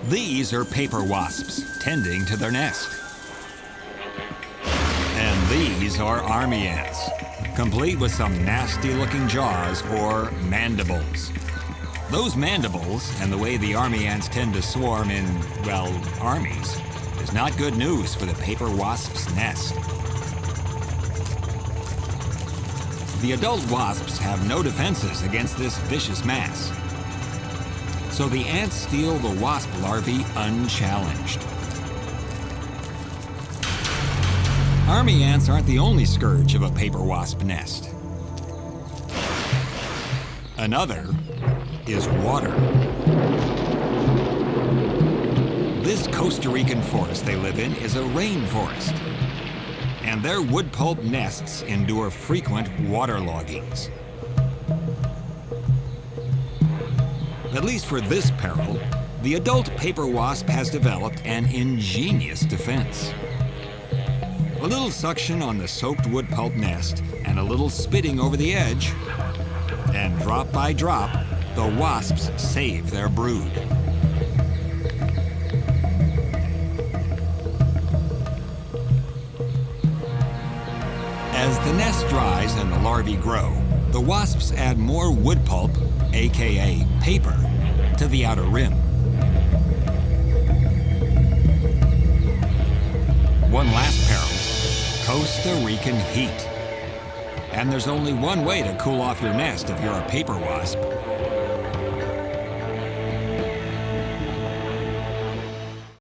These are paper wasps tending to their nest. And these are army ants, complete with some nasty-looking jaws or mandibles. Those mandibles and the way the army ants tend to swarm in, well, armies, is not good news for the paper wasp's nest. The adult wasps have no defenses against this vicious mass. So the ants steal the wasp larvae unchallenged. Army ants aren't the only scourge of a paper wasp nest. Another is water. This Costa Rican forest they live in is a rainforest, and their wood pulp nests endure frequent waterloggings. At least for this peril, the adult paper wasp has developed an ingenious defense. A little suction on the soaked wood pulp nest and a little spitting over the edge, and drop by drop, the wasps save their brood. As the nest dries and the larvae grow, the wasps add more wood pulp, aka paper, to the outer rim. One last peril, Costa Rican heat. And there's only one way to cool off your nest if you're a paper wasp.